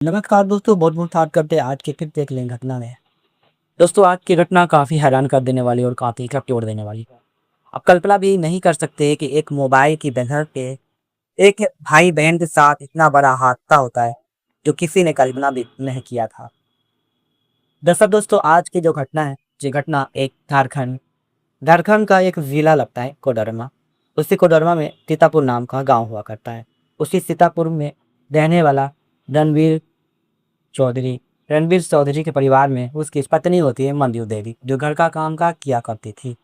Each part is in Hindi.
नमस्कार दोस्तों, बहुत बहुत स्वागत करते हैं आज के फिर से एक नई घटना में। दोस्तों, आज की घटना काफ़ी हैरान कर देने वाली और काफ़ी झकझोर देने वाली है। आप कल्पना भी नहीं कर सकते कि एक मोबाइल की वजह से एक भाई बहन के साथ इतना बड़ा हादसा होता है, जो किसी ने कल्पना भी नहीं किया था। दरअसल दोस्तों, आज की जो घटना है, ये घटना एक झारखंड झारखंड का एक जिला लगता है कोडरमा। उसी कोडरमा में सीतापुर नाम का गांव हुआ करता है। उसी सीतापुर में रहने वाला रणवीर चौधरी रणवीर चौधरी के परिवार में उसकी पत्नी होती है मंजू देवी, जो घर का काम काज किया करती थी।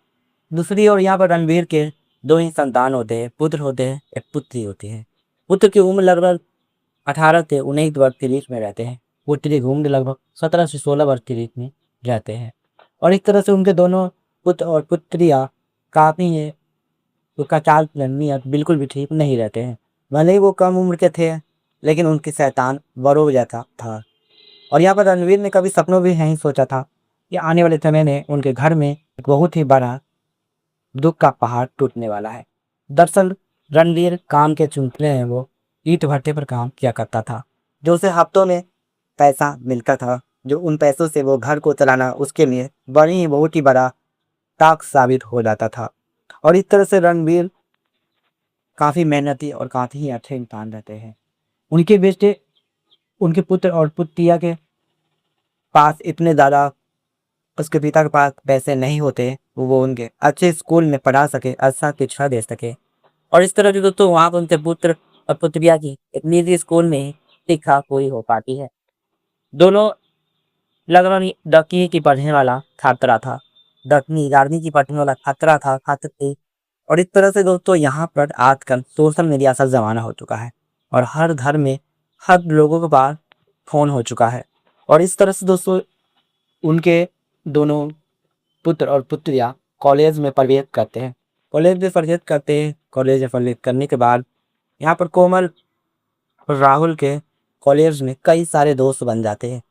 दूसरी ओर यहाँ पर रणवीर के दो ही संतान होते हैं, पुत्र होते हैं, एक पुत्री होती है। पुत्र की उम्र लगभग 18 से 19 वर्ष के बीच में रहते हैं। पुत्री की उम्र लगभग 17 से 16 वर्ष के बीच में रहते हैं। और इस तरह से उनके दोनों पुत्र और पुत्रियाँ काफ़ी उसका चाल चलन बिल्कुल भी ठीक नहीं रहते हैं। भले ही वो कम उम्र के थे, लेकिन उनकी शैतान बड़ों जैसा था। और यहाँ पर रणवीर ने कभी सपनों भी नहीं सोचा था कि आने वाले समय में उनके घर में एक बहुत ही बड़ा दुख का पहाड़ टूटने वाला है। दरअसल रणवीर काम के चुनते हैं, वो ईंट भट्टे पर काम किया करता था, जो उसे हफ्तों में पैसा मिलता था, जो उन पैसों से वो घर को चलाना उसके लिए बड़ी ही बहुत ही बड़ा ताक साबित हो जाता था। और इस तरह से रणवीर काफ़ी मेहनती और काफ़ी ही अच्छे इंसान रहते हैं। उनके बेटे उनके पुत्र और पुत्रिया के पास इतने ज़्यादा उसके पिता के पास पैसे नहीं होते, वो उनके अच्छे स्कूल में पढ़ा सके, अच्छा शिक्षा दे सके। और इस तरह से दोस्तों वहाँ पर उनके पुत्र और पुत्रिया की एक निजी स्कूल में ही शिक्षा पूरी हो पाती है। दोनों लगभग 10वीं की पढ़ने वाला छात्रा था, 10वीं 11वीं की पढ़ने वाला छात्रा था, छात्र थी। और इस तरह से दोस्तों यहाँ पर आजकल सोशल मीडिया का ज़माना हो चुका है और हर घर में हर लोगों के पास फ़ोन हो चुका है। और इस तरह से दोस्तों उनके दोनों पुत्र और पुत्रियाँ कॉलेज में प्रवेश करते हैं। कॉलेज में प्रवेश करने के बाद यहाँ पर कोमल और राहुल के कॉलेज में कई सारे दोस्त बन जाते हैं।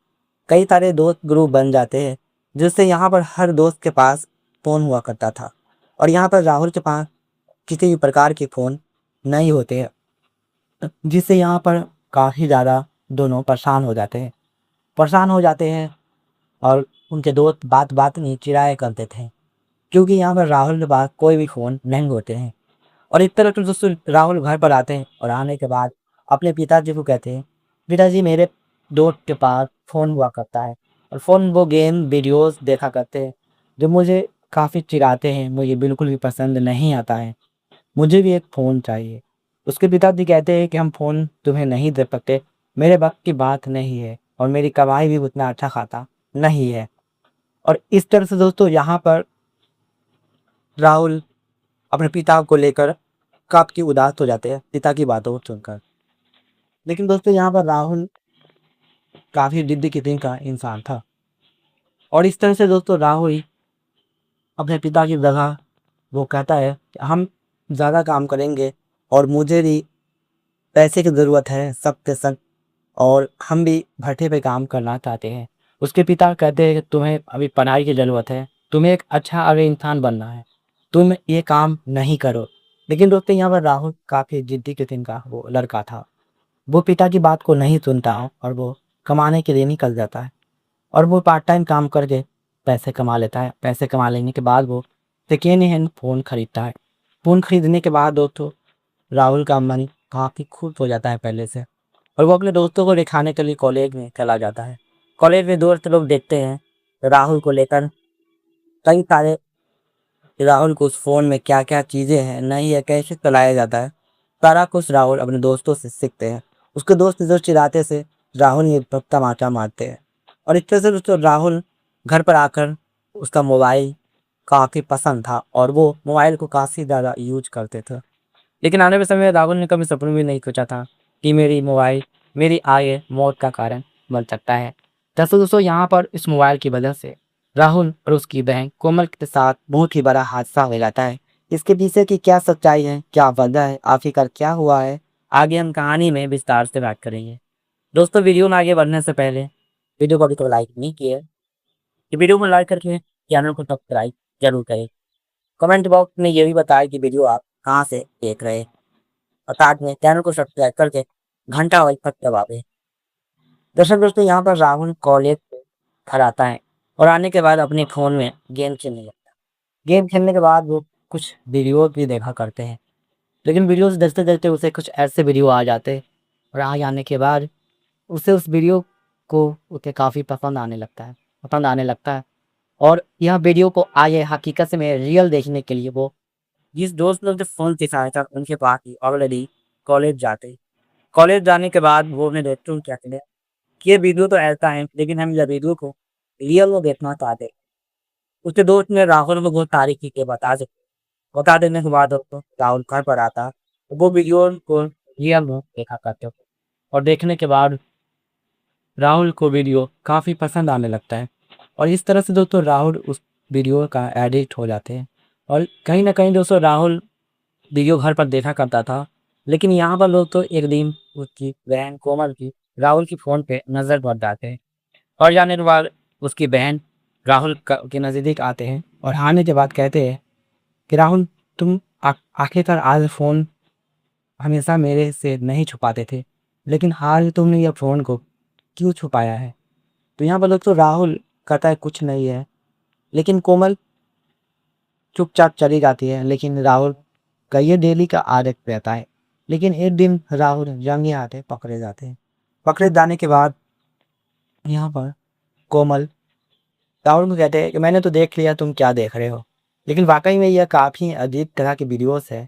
कई सारे दोस्त ग्रुप बन जाते हैं, जिससे यहाँ पर हर दोस्त के पास फ़ोन हुआ करता था। और यहाँ पर राहुल के पास किसी भी प्रकार के फ़ोन नहीं होते हैं, जिससे यहाँ पर काफ़ी ज़्यादा दोनों परेशान हो जाते हैं। और उनके दोस्त बात बात में चिढ़ाया करते थे, क्योंकि यहाँ पर राहुल के पास कोई भी फ़ोन नहीं होते हैं। और इस तरह से दोस्तों राहुल घर पर आते हैं और आने के बाद अपने पिताजी को कहते हैं, पिताजी मेरे दोस्त के पास फ़ोन हुआ करता है और फ़ोन वो गेम वीडियोस देखा करते हैं, जो मुझे काफ़ी चिढ़ाते हैं, मुझे बिल्कुल भी पसंद नहीं आता है, मुझे भी एक फ़ोन चाहिए। उसके पिताजी कहते हैं कि हम फ़ोन तुम्हें नहीं दे सकते, मेरे वक्त की बात नहीं है और मेरी कमाई भी उतना अच्छा खाता नहीं है। और इस तरह से दोस्तों यहाँ पर राहुल अपने पिता को लेकर काफ़ी उदास हो जाते हैं पिता की बातों को सुनकर। लेकिन दोस्तों यहाँ पर राहुल काफ़ी जिद्दी किस्म का इंसान था। और इस तरह से दोस्तों राहुल अपने पिता की जगह वो कहता है कि हम ज़्यादा काम करेंगे और मुझे भी पैसे की ज़रूरत है सख्त से सख्त, और हम भी भट्टे पे काम करना चाहते हैं। उसके पिता कहते हैं कि तुम्हें अभी पढ़ाई की ज़रूरत है, तुम्हें एक अच्छा अभी इंसान बनना है, तुम ये काम नहीं करो। लेकिन दोस्तों यहाँ पर राहुल काफ़ी जिद्दी किस्म का वो लड़का था। वो पिता की बात को नहीं सुनता और वो कमाने के लिए निकल जाता है और वो पार्ट टाइम काम करके पैसे कमा लेता है। पैसे कमा लेने के बाद वो सेकेंड हैंड फ़ोन खरीदता है। फ़ोन खरीदने के बाद दोस्तों राहुल का मन काफ़ी खुश हो जाता है पहले से, और वो अपने दोस्तों को दिखाने के लिए कॉलेज में चला जाता है। कॉलेज में दोस्त लोग देखते हैं राहुल को लेकर कई सारे, राहुल को उस फ़ोन में क्या क्या चीज़ें हैं, नहीं है, कैसे चलाया जाता है, सारा कुछ राहुल अपने दोस्तों से सीखते हैं। उसके दोस्त जो चिढ़ाते से राहुल ये सब तमाचा मारते हैं। और इस तरह से दोस्तों राहुल घर पर आकर उसका मोबाइल काफ़ी पसंद था और वो मोबाइल को काफ़ी ज़्यादा यूज करते थे। लेकिन आने वाले समय में राहुल ने कभी सपने में नहीं सोचा था कि मेरी मोबाइल मेरी आगे मौत का कारण बन सकता है। दरअसल दोस्तों यहाँ पर इस मोबाइल की वजह से राहुल और उसकी बहन कोमल के साथ बहुत ही बड़ा हादसा हो जाता है। इसके पीछे की क्या सच्चाई है, क्या वजह है, आखिरकार क्या हुआ है, आगे हम कहानी में विस्तार से बात करेंगे। दोस्तों वीडियो में आगे बढ़ने से पहले वीडियो को अभी तो लाइक नहीं किया है, कि वीडियो में लाइक करके चैनल को सब्सक्राइब जरूर करें। कमेंट बॉक्स में ये भी बताएं कि वीडियो आप कहाँ से देख रहे हैं, और साथ में चैनल को सब्सक्राइब करके घंटा वाली पर दबावें। दरअसल दोस्तों यहाँ पर राहुल कॉलेज से घर आता है और आने के बाद अपने फ़ोन में गेम खेलने लगता है। गेम खेलने के बाद वो कुछ वीडियो भी देखा करते हैं, लेकिन वीडियोज़ देखते-देखते उसे कुछ ऐसे वीडियो आ जाते हैं और आ जाने के बाद उसे उस वीडियो को उसे काफ़ी पसंद आने लगता है और यह वीडियो को आगे हकीकत में रियल देखने के लिए वो जिस दोस्त लोग ने फ़ोन सिखाया था उनके पास ही ऑलरेडी कॉलेज जाते हैं। कॉलेज जाने के बाद वो अपने दोस्तों को कहते हैं कि ये वीडियो तो ऐसा है लेकिन हम इस वीडियो को रियल में देखना चाहते हैं। उसके दोस्त ने राहुल को बहुत तारीफ़ की बता देने के बाद उसको राहुल घर पर आता तो वो वीडियो को रियल में देखा करते और देखने के बाद राहुल को वीडियो काफ़ी पसंद आने लगता है और इस तरह से दोस्तों राहुल उस वीडियो का एडिक्ट हो जाते हैं और कहीं न कहीं दोस्तों राहुल वीडियो घर पर देखा करता था। लेकिन यहाँ पर लोग तो एक दिन उसकी बहन कोमल की राहुल की फ़ोन पे नज़र पड़ जाते हैं और जाने के बाद उसकी बहन राहुल के नज़दीक आते हैं और आने के बाद कहते हैं कि राहुल तुम आखिरकार आज फ़ोन हमेशा मेरे से नहीं छुपाते थे, लेकिन आज तुमने यह फ़ोन को क्यों छुपाया है? तो यहाँ पर दोस्तों राहुल कहता है कुछ नहीं है, लेकिन कोमल चुपचाप चली जाती है, लेकिन राहुल का ये डेली का आदत रहता है। लेकिन एक दिन राहुल रंगे हाथे पकड़े जाते हैं। पकड़े जाने के बाद यहाँ पर कोमल राहुल को कहते हैं कि मैंने तो देख लिया तुम क्या देख रहे हो। लेकिन वाक़ई में यह काफ़ी अजीब तरह की वीडियोज़ है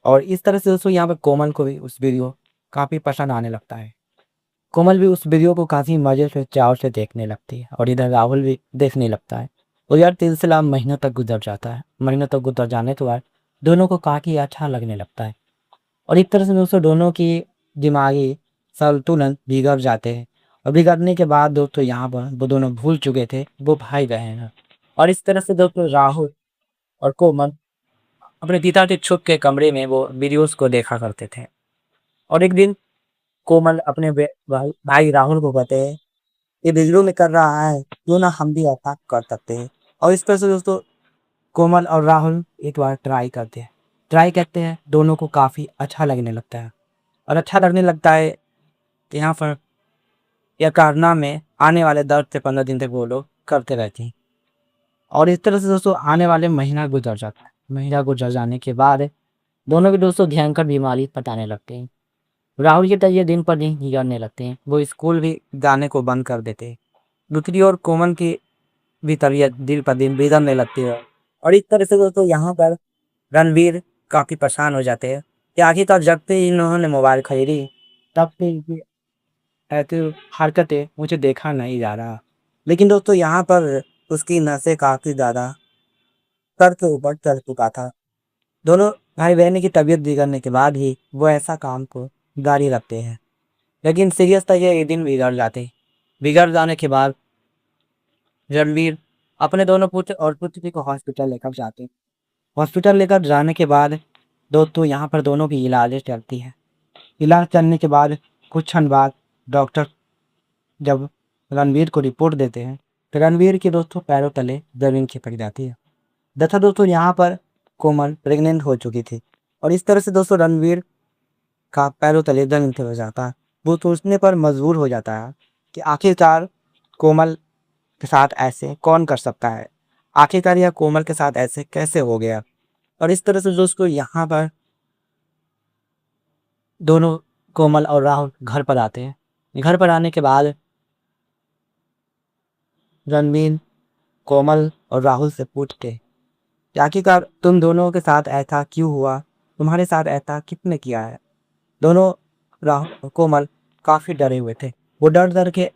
और इस तरह से दोस्तों यहाँ पर कोमल को भी उस वीडियो काफ़ी पसंद आने लगता है। कोमल भी उस वीडियो को काफ़ी मज़े से चाव से देखने लगती है और इधर राहुल भी देखने लगता है और यार सिलसिला महीनों तक गुजर जाता है। महीनों तक गुजर जाने के बाद दोनों को काफ़ी अच्छा लगने लगता है और एक तरह से दोस्तों दोनों की दिमागी संतुलन बिगड़ जाते हैं और बिगड़ने के बाद दोस्तों यहाँ पर वो दोनों भूल चुके थे वो भाई बहन हैं और इस तरह से दोस्तों राहुल और कोमल अपने पिता के छुप के कमरे में वो वीडियोस को देखा करते थे और एक दिन कोमल अपने भाई राहुल को कहते हैं ये वीडियो में कर रहा है क्यों ना हम भी ऐसा कर सकते हैं और इस तरह से दोस्तों कोमल और राहुल एक बार ट्राई करते हैं दोनों को काफ़ी अच्छा लगने लगता है और अच्छा लगने लगता है कि यहाँ पर यह कारनामे में आने वाले 10 से 15 दिन तक वो लोग करते रहते हैं और इस तरह से दोस्तों आने वाले महीना गुजर जाता है। महीना गुजर जाने के बाद दोनों के दोस्तों भयंकर बीमारी बताने लगते हैं। राहुल की तबीयत दिन पर दिन बिगड़ने लगते हैं, वो स्कूल भी जाने को बंद कर देते हैं। दूसरी ओर कोमल की भी तबीयत दिन पर दिन बिगड़ने लगती है और इस तरह से दोस्तों यहाँ पर रणवीर काफ़ी परेशान हो जाते हैं कि आखिरकार जब से इन्होंने मोबाइल खरीदी तब से इनकी ऐसी हरकतें मुझे देखा नहीं जा रहा। लेकिन दोस्तों यहाँ पर उसकी नसें काफ़ी ज़्यादा सर से ऊपर चढ़ चुका था। दोनों भाई बहन की तबीयत बिगड़ने के बाद ही वो ऐसा काम को जारी रखते हैं, लेकिन सीरियस था ये एक दिन बिगड़ जाते। बिगड़ जाने के बाद रणवीर अपने दोनों पुत्र और पुत्री को हॉस्पिटल लेकर जाते। हॉस्पिटल लेकर जाने के बाद दोस्तों यहाँ पर दोनों की इलाज चलती है। इलाज चलने के बाद कुछ क्षण बाद डॉक्टर जब रणवीर को रिपोर्ट देते हैं तो रणवीर के दोस्तों पैरों तले ज़मीन खिसक जाती है। तथा दोस्तों यहाँ पर कोमल प्रेग्नेंट हो चुकी थी और इस तरह से दोस्तों रणवीर का पैरों तले ज़मीन खिसक जाता है। वो सोचने पर मजबूर हो जाता है कि आखिरकार कोमल के साथ ऐसे कौन कर सकता है, आखिरकार यह कोमल के साथ ऐसे कैसे हो गया। और इस तरह से दोस्तों यहाँ पर दोनों कोमल और राहुल घर पर आते हैं। घर पर आने के बाद रणवीर कोमल और राहुल से पूछते कि आखिरकार तुम दोनों के साथ ऐसा क्यों हुआ, तुम्हारे साथ ऐसा किसने किया है। दोनों राहुल और कोमल काफ़ी डरे हुए थे। वो डर के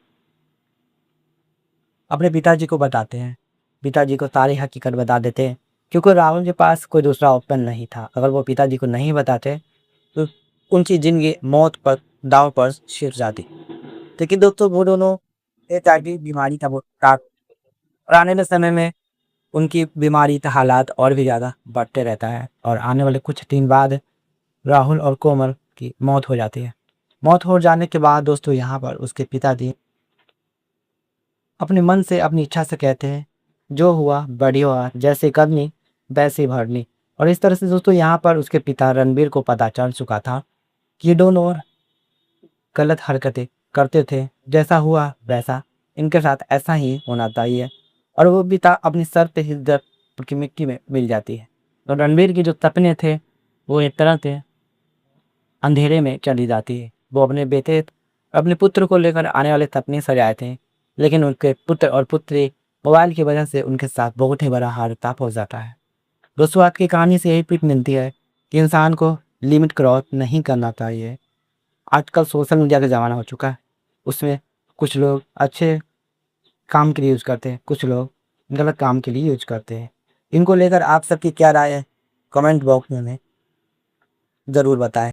अपने पिताजी को बताते हैं। पिताजी को सारी हकीकत बता देते हैं क्योंकि राहुल के पास कोई दूसरा ऑप्शन नहीं था। अगर वो पिताजी को नहीं बताते तो उनकी ज़िंदगी मौत पर दाँव पर छिड़ जाती। लेकिन दोस्तों वो दोनों एचआईवी बीमारी का वो और आने वाले समय में उनकी बीमारी का हालात और भी ज़्यादा बढ़ते रहता है और आने वाले कुछ दिन बाद राहुल और कोमल की मौत हो जाती है। मौत हो जाने के बाद दोस्तों यहाँ पर उसके पिताजी अपने मन से अपनी इच्छा से कहते हैं जो हुआ बढ़िया हुआ, जैसे करनी वैसे ही भरनी। और इस तरह से दोस्तों यहाँ पर उसके पिता रणबीर को पता चल चुका था कि ये दोनों गलत हरकतें करते थे, जैसा हुआ वैसा इनके साथ ऐसा ही होना चाहिए। और वो भी था अपनी सर पे इज्जत की मिट्टी में मिल जाती है। तो रणवीर की जो सपने थे वो एक तरह से अंधेरे में चली जाती है। वो अपने पुत्र को लेकर आने वाले सपने सजाए थे, लेकिन उनके पुत्र और पुत्री मोबाइल की वजह से उनके साथ बहुत ही बड़ा हादसा हो जाता है। दोस्तों आज की कहानी से यही सीख मिलती है कि इंसान को लिमिट क्रॉस नहीं करना चाहिए। आजकल सोशल मीडिया का ज़माना हो चुका है, उसमें कुछ लोग अच्छे काम के लिए यूज़ करते हैं, कुछ लोग गलत काम के लिए यूज़ करते हैं। इनको लेकर आप सबकी क्या राय है? कमेंट बॉक्स में ज़रूर बताएं।